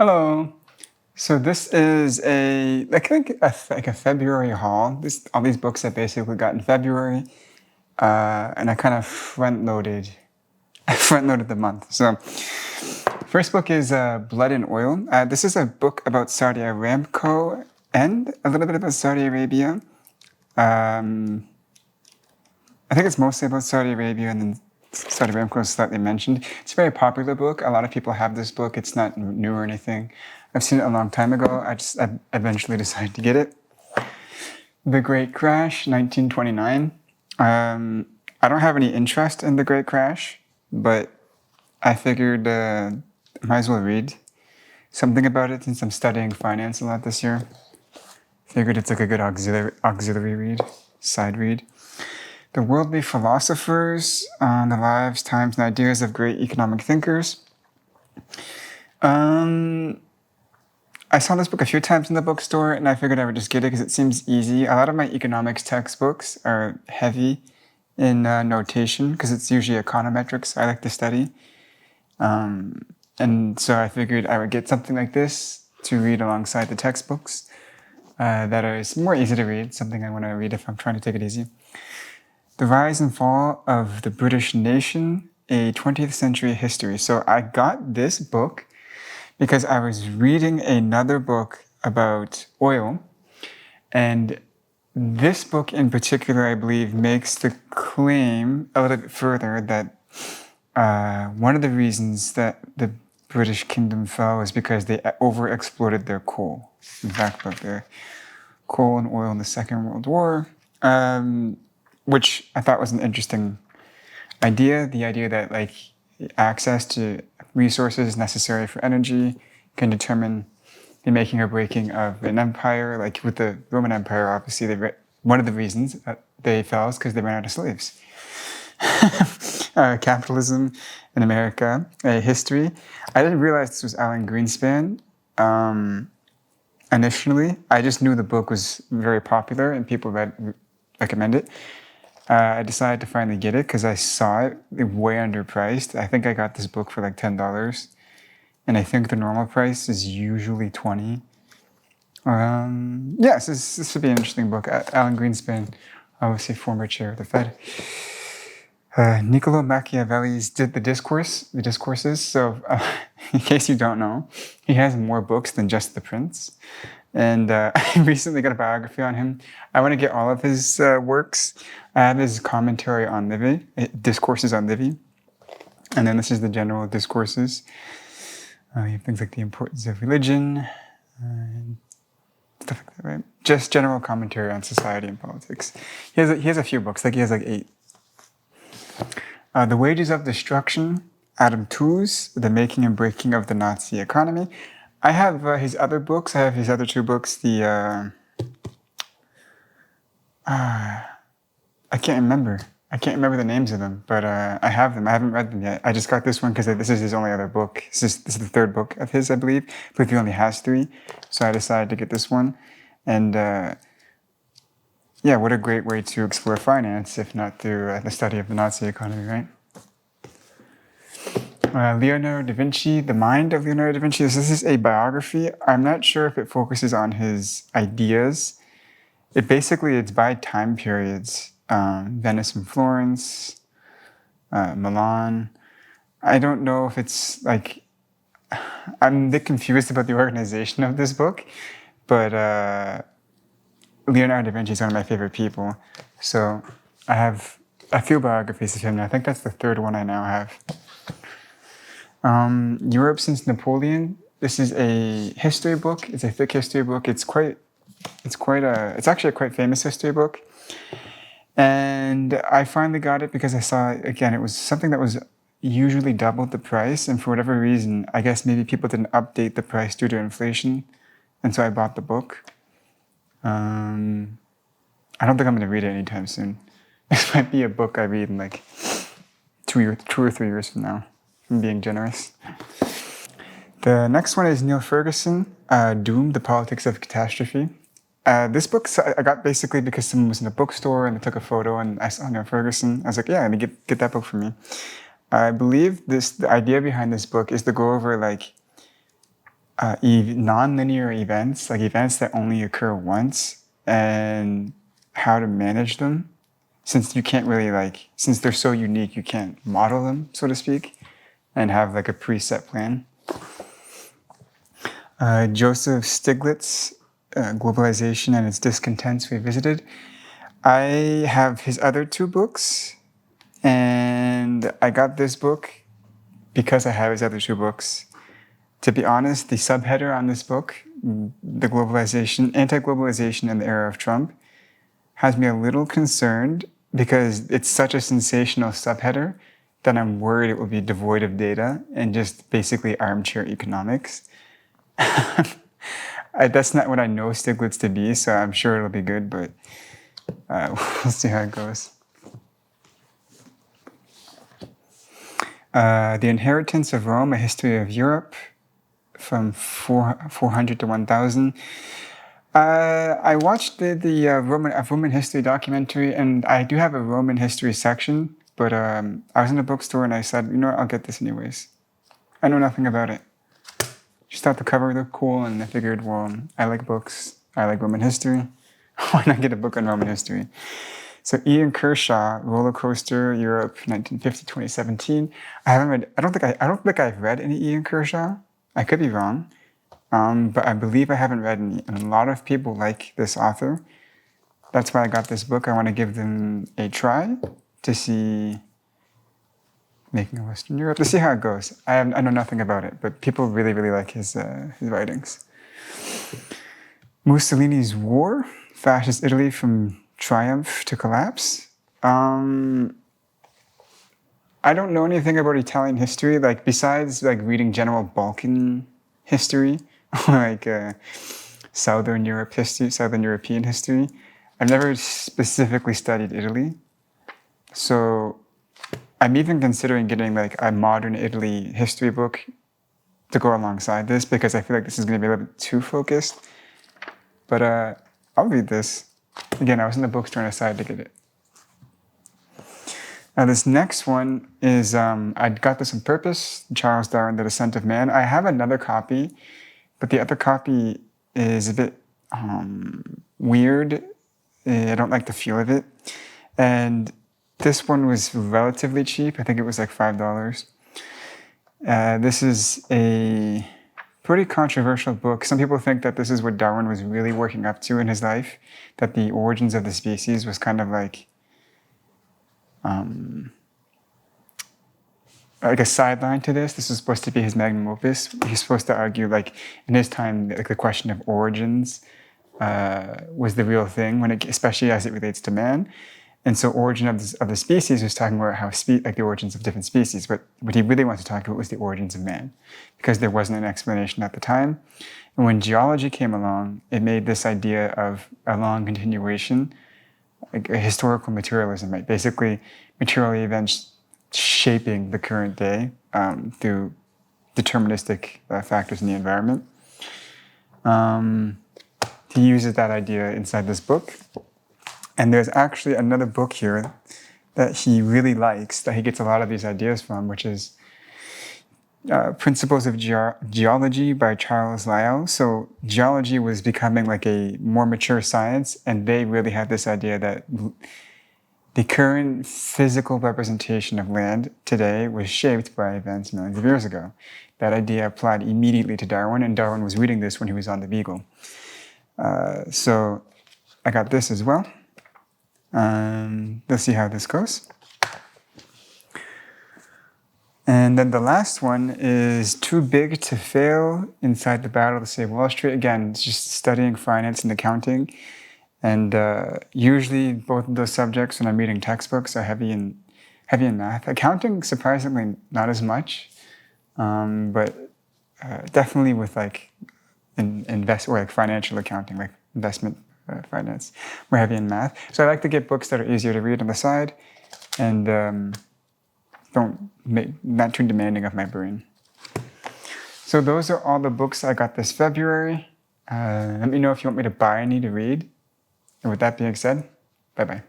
Hello. So this is a February haul. All these books I basically got in February, and I kind of front loaded the month. So first book is Blood and Oil. This is a book about Saudi Aramco and a little bit about Saudi Arabia. I think it's mostly about Saudi Arabia, and then Saudi Aramco is slightly mentioned. It's a very popular book. A lot of people have this book. It's not new or anything. I've seen it a long time ago. I eventually decided to get it. The Great Crash, 1929. I don't have any interest in The Great Crash, but I figured I might as well read something about it since I'm studying finance a lot this year. Figured it's like a good auxiliary read, side read. The Worldly Philosophers on the Lives, Times, and Ideas of Great Economic Thinkers. I saw this book a few times in the bookstore, and I figured I would just get it because it seems easy. A lot of my economics textbooks are heavy in notation because it's usually econometrics I like to study. And so I figured I would get something like this to read alongside the textbooks that are more easy to read, something I want to read if I'm trying to take it easy. The Rise and Fall of the British Nation, a 20th Century History. So I got this book because I was reading another book about oil. And this book in particular, I believe, makes the claim a little bit further that one of the reasons that the British Kingdom fell is because they overexploited their coal. In fact, about their coal and oil in the Second World War. Which I thought was an interesting idea. The idea that like access to resources necessary for energy can determine the making or breaking of an empire. Like with the Roman Empire, obviously, one of the reasons that they fell is because they ran out of slaves. Capitalism in America, a history. I didn't realize this was Alan Greenspan. Initially, I just knew the book was very popular and people recommend it. I decided to finally get it because I saw it way underpriced. I think I got this book for like $10, and I think the normal price is usually $20. Yes, this would be an interesting book. Alan Greenspan, obviously former chair of the Fed. Niccolo Machiavelli's did the discourses. So, in case you don't know, he has more books than just The Prince. And I recently got a biography on him. I want to get all of his works. I have his commentary on Livy, Discourses on Livy. And then this is the general discourses. You have things like the importance of religion, and stuff like that, right? Just general commentary on society and politics. He has a few books, he has 8. The Wages of Destruction, Adam Tooze, The Making and Breaking of the Nazi Economy. I have his other books. I have his other 2 books. I can't remember. I can't remember the names of them, but I have them. I haven't read them yet. I just got this one because this is his only other book. This is the 3rd book of his, I believe. I believe he only has 3, so I decided to get this one. And yeah, what a great way to explore finance, if not through the study of the Nazi economy, right? Leonardo da Vinci, The Mind of Leonardo da Vinci. This is a biography. I'm not sure if it focuses on his ideas. It's by time periods. Venice and Florence, Milan. I don't know if it's I'm a bit confused about the organization of this book, but Leonardo da Vinci is one of my favorite people. So I have a few biographies of him, and I think that's the 3rd one I now have. Europe Since Napoleon. This is a history book. It's a thick history book. It's actually a quite famous history book. And I finally got it because I saw, again, it was something that was usually double the price. And for whatever reason, I guess maybe people didn't update the price due to inflation. And so I bought the book. I don't think I'm going to read it anytime soon. This might be a book I read in 2 or 3 years from now. I'm being generous. The next one is Neil Ferguson, Doomed, The Politics of Catastrophe. This book I got basically because someone was in a bookstore and they took a photo and I saw Neil Ferguson. I was like, yeah, let me get that book for me. I believe the idea behind this book is to go over non-linear events, like events that only occur once, and how to manage them. Since you can't really since they're so unique, you can't model them, so to speak, and have like a preset plan. Joseph Stiglitz, Globalization and Its Discontents Revisited. I have his other two books, and I got this book because I have his other two books. To be honest, the subheader on this book, the Anti-Globalization in the Era of Trump, has me a little concerned because it's such a sensational subheader that I'm worried it will be devoid of data and just basically armchair economics. That's not what I know Stiglitz to be, so I'm sure it'll be good, but we'll see how it goes. The Inheritance of Rome, A History of Europe, from 400 to 1000. I watched the Roman history documentary, and I do have a Roman history section, but I was in a bookstore and I said, you know what, I'll get this anyways. I know nothing about it. Just thought the cover looked cool, and I figured, well, I like books. I like Roman history. Why not get a book on Roman history? So Ian Kershaw, Roller Coaster, Europe, 1950-2017. I don't think I've read any Ian Kershaw. I could be wrong, but I believe I haven't read any. And a lot of people like this author. That's why I got this book. I want to give them a try to see Making a Western Europe. To see how it goes. I know nothing about it, but people really, really like his writings. Mussolini's War, Fascist Italy from Triumph to Collapse. I don't know anything about Italian history, besides reading general Balkan history, Southern European history. I've never specifically studied Italy. So I'm even considering getting a modern Italy history book to go alongside this, because I feel like this is going to be a little bit too focused. But I'll read this. Again, I was in the bookstore and I decided to get it. Now this next one is, I got this on purpose, Charles Darwin, The Descent of Man. I have another copy, but the other copy is a bit weird. I don't like the feel of it. And this one was relatively cheap. I think it was like $5. This is a pretty controversial book. Some people think that this is what Darwin was really working up to in his life, that the origins of the species was kind of like a sideline to this. This was supposed to be his magnum opus. He's supposed to argue, in his time, the question of origins was the real thing, especially as it relates to man. And so origin of the species was talking about how the origins of different species, but what he really wanted to talk about was the origins of man, because there wasn't an explanation at the time. And when geology came along, it made this idea of a long continuation, a historical materialism, right? Basically, material events shaping the current day through deterministic factors in the environment. He uses that idea inside this book. And there's actually another book here that he really likes, that he gets a lot of these ideas from, which is Principles of Geology by Charles Lyell. So geology was becoming a more mature science, and they really had this idea that the current physical representation of land today was shaped by events millions of years ago. That idea applied immediately to Darwin, and Darwin was reading this when he was on the Beagle. So I got this as well. Let's see how this goes. And then the last one is Too Big to Fail, Inside the Battle to Save Wall Street. Again, it's just studying finance and accounting. And usually both of those subjects when I'm reading textbooks are heavy in math. Accounting, surprisingly, not as much, but definitely with financial accounting, investment finance, more heavy in math. So I like to get books that are easier to read on the side, and not too demanding of my brain. So those are all the books I got this February. Let me know if you want me to buy any to read. And with that being said, bye-bye.